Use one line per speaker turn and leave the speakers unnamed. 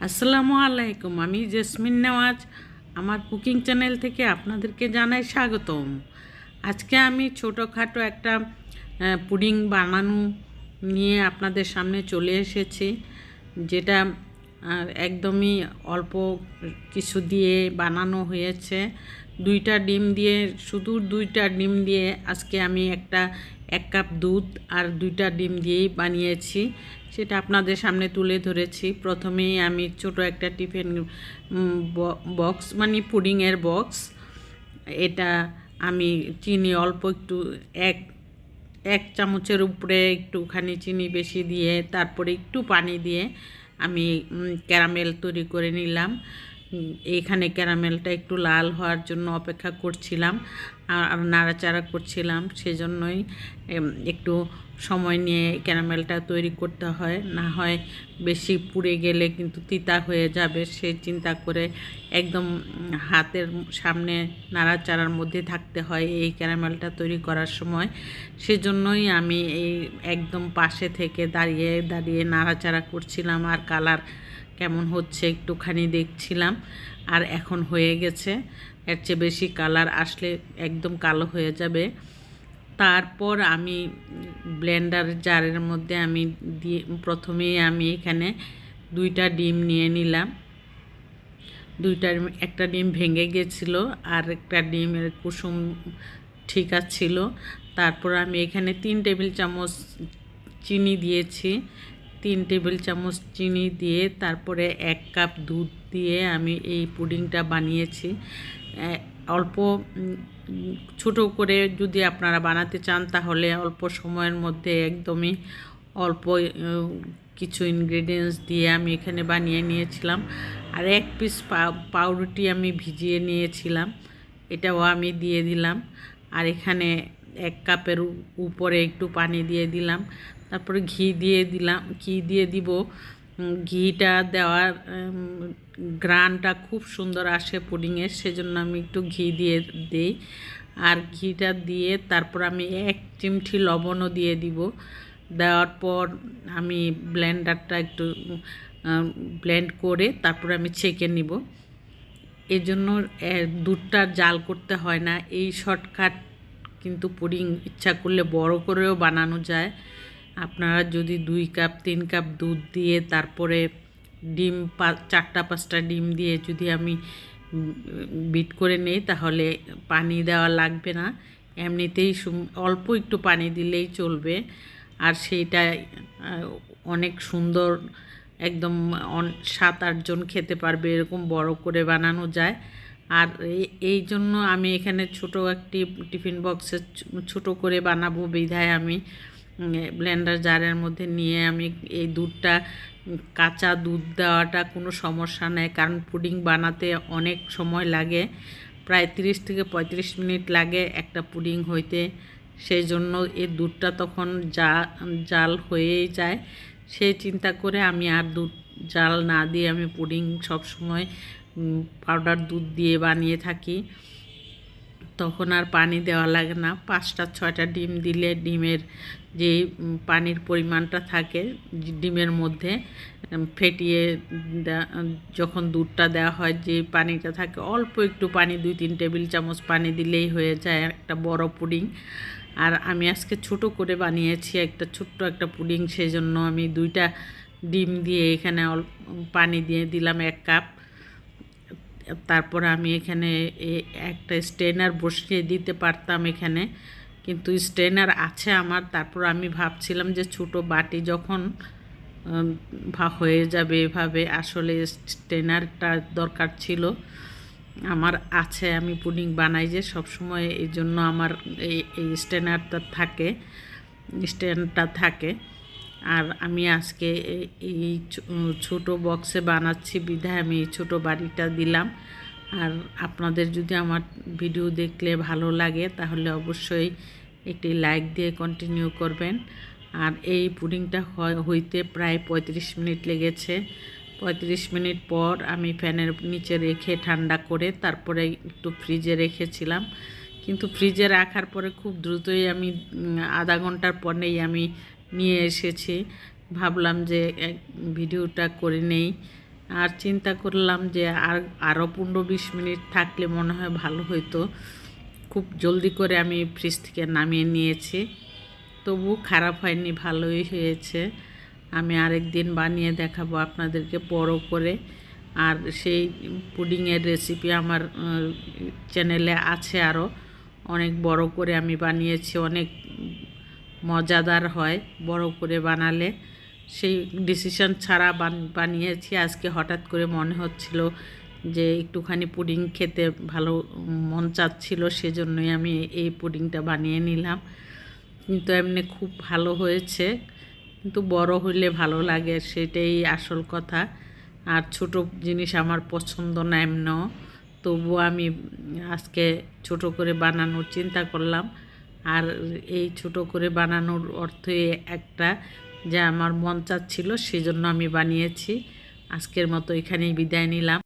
আসসালামু আলাইকুম। আমি জেসমিন নেওয়াজ আমার কুকিং চ্যানেল থেকে আপনাদেরকে জানাই স্বাগতম। আজকে আমি ছোটোখাটো একটা পুডিং বানানো নিয়ে আপনাদের সামনে চলে এসেছি, যেটা একদমই অল্প কিছু দিয়ে বানানো হয়েছে। দুইটা ডিম দিয়ে, শুধু দুইটা ডিম দিয়ে আজকে আমি এক কাপ দুধ আর দুইটা ডিম দিয়েই বানিয়েছি, সেটা আপনাদের সামনে তুলে ধরেছি। প্রথমেই আমি ছোট একটা টিফিন বক্স, মানে পুডিংয়ের বক্স, এটা আমি চিনি অল্প একটু এক এক চামচের উপরে একটুখানি চিনি বেশি দিয়ে তারপরে একটু পানি দিয়ে আমি ক্যারামেল তৈরি করে নিলাম। এইখানে ক্যারামেলটা একটু লাল হওয়ার জন্য অপেক্ষা করছিলাম আর নাড়াচাড়া করছিলাম, সেজন্যই একটু সময় নিয়ে ক্যারামেলটা তৈরি করতে হয়, না হয় বেশি পুড়ে গেলে কিন্তু তিতা হয়ে যাবে। সেই চিন্তা করে একদম হাতের সামনে নাড়াচাড়ার মধ্যে থাকতে হয় এই ক্যারামেলটা তৈরি করার সময়। সেজন্যই আমি এই একদম পাশে থেকে দাঁড়িয়ে দাঁড়িয়ে নাড়াচাড়া করছিলাম আর কালার কেমন হচ্ছে একটুখানি দেখছিলাম। আর এখন হয়ে গেছে, এর চেয়ে বেশি কালার আসলে একদম কালো হয়ে যাবে। তারপর আমি ব্লেন্ডার জারের মধ্যে প্রথমেই আমি এখানে দুইটা ডিম নিয়ে নিলাম। একটা ডিম ভেঙে গেছিলো আর একটা ডিমের কুসুম ঠিক ছিল। তারপর আমি এখানে 3 টেবিল চামচ চিনি দিয়েছি। 3 টেবিল চামচ চিনি দিয়ে তারপরে 1 কাপ দুধ দিয়ে আমি এই পুডিংটা বানিয়েছি। অল্প ছোট করে যদি আপনারা বানাতে চান তাহলে অল্প সময়ের মধ্যে একদমই অল্প কিছু ইনগ্রেডিয়েন্টস দিয়ে আমি এখানে বানিয়ে নিয়েছিলাম। আর 1 পিস পাউরুটি আমি ভিজিয়ে নিয়েছিলাম, এটাও আমি দিয়ে দিলাম। আর এখানে 1 কাপের উপরে একটু পানি দিয়ে দিলাম। তারপরে ঘি দিয়ে দিব। ঘিটা দেওয়ার গ্রানটা খুব সুন্দর আসে পুডিংয়ের, সেজন্য আমি একটু ঘি দিয়ে দিই। আর ঘিটা দিয়ে তারপর আমি 1 চিমটি লবণও দিয়ে দিব। দেওয়ার পর আমি ব্লেন্ডারটা একটু ব্লেন্ড করে তারপর আমি ছেঁকে নিব। এজন্য দুধটা জাল করতে হয় না। এই শর্টকাট কিন্তু পুডিং ইচ্ছা করলে বড় করেও বানানো যায়। আপনারা যদি 2 কাপ 3 কাপ দুধ দিয়ে তারপরে ডিম 4টা-5টা ডিম দিয়ে যদি আমি বিট করে নেই তাহলে পানি দেওয়া লাগবে না, এমনিতেই অল্প একটু পানি দিলেই চলবে। আর সেইটা অনেক সুন্দর, একদম 7-8 জন খেতে পারবে, এরকম বড় করে বানানো যায়। আর এই জন্য আমি এখানে ছোট একটি টিফিন বক্সে ছোট করে বানাবো বিধায় আমি ব্লেন্ডার জারের মধ্যে নিয়ে আমি এই দুধটা, কাঁচা দুধ দেওয়াটা কোনো সমস্যা নেই, কারণ পুডিং বানাতে অনেক সময় লাগে, প্রায় 30 থেকে 35 মিনিট লাগে একটা পুডিং হইতে। সেই জন্য এই দুধটা তখন জাল হয়েই যায়। সেই চিন্তা করে আমি আর দুধ জাল না দিয়ে আমি পুডিং সবসময় পাউডার দুধ দিয়ে বানিয়ে থাকি, তখন আর পানি দেওয়া লাগে না। 5টা-6টা ডিম দিলে ডিমের যে পানির পরিমাণটা থাকে ডিমের মধ্যে ফেটিয়ে যখন দুধটা দেওয়া হয়, যে পানিটা থাকে অল্প একটু পানি, 2-3 টেবিল চামচ পানি দিলেই হয়ে যায় একটা বড় পুডিং। আর আমি আজকে ছোট করে বানিয়েছি ছোট্ট একটা পুডিং, সেই জন্য আমি 2টা ডিম দিয়ে এখানে পানি দিয়ে দিলাম 1 কাপ। তারপর আমি এখানে একটা স্ট্রেনার বসিয়ে দিতে পারতাম এখানে, কিন্তু স্ট্রেনার আছে আমার। তারপর আমি ভাবছিলাম যে ছোটো বাটি যখন হয়ে যাবে এভাবে, আসলে স্ট্রেনারটা দরকার ছিল। আমার আছে, আমি পুডিং বানাই যে সবসময়, এই জন্য আমার এই স্ট্রেনারটা থাকে। আর আমি আজকে এই ছোট বক্সে বানাচ্ছি বিধায় আমি এই ছোটো বাটিটা দিলাম। আর আপনাদের যদি আমার ভিডিও দেখলে ভালো লাগে তাহলে অবশ্যই একটি লাইক দিয়ে কন্টিনিউ করবেন। আর এই পুডিংটা হইতে প্রায় 35 মিনিট লেগেছে। 35 মিনিট পর আমি ফ্যানের নিচে রেখে ঠান্ডা করে তারপরে একটু ফ্রিজে রেখেছিলাম, কিন্তু ফ্রিজে রাখার পরে খুব দ্রুতই আমি আধা ঘন্টার পরেই আমি নিয়ে এসেছি। ভাবলাম যে ভিডিওটা করে নেই। আর চিন্তা করলাম যে আরও 15-20 মিনিট থাকলে মনে হয় ভালো হতো। খুব জলদি করে আমি ফ্রিজ থেকে নামিয়ে নিয়েছি, তবু খারাপ হয়নি, ভালোই হয়েছে। আমি আরেক দিন বানিয়ে দেখাবো আপনাদেরকে বড় করে। আর সেই পুডিংয়ের রেসিপি আমার চ্যানেলে আছে, আরও অনেক বড় করে আমি বানিয়েছি, অনেক মজাদার হয় বড় করে বানালে। সেই ডিসিশন ছাড়া বানিয়েছি। আজকে হঠাৎ করে মনে হচ্ছিল যে একটুখানি পুডিং খেতে ভালো মন চাচ্ছিল, সেজন্যই আমি এই পুডিংটা বানিয়ে নিলাম। কিন্তু এমনি খুব ভালো হয়েছে, কিন্তু বড় হলে ভালো লাগে, সেটাই আসল কথা। আর ছোট জিনিস আমার পছন্দ না এমনও, তবুও আমি আজকে ছোট করে বানানোর চিন্তা করলাম। আর এই ছোট করে বানানোর অর্থে একটা যে আমার মন চাচ্ছিল, সেজন্য আমি বানিয়েছি। আজকের মতো এখানেই বিদায় নিলাম।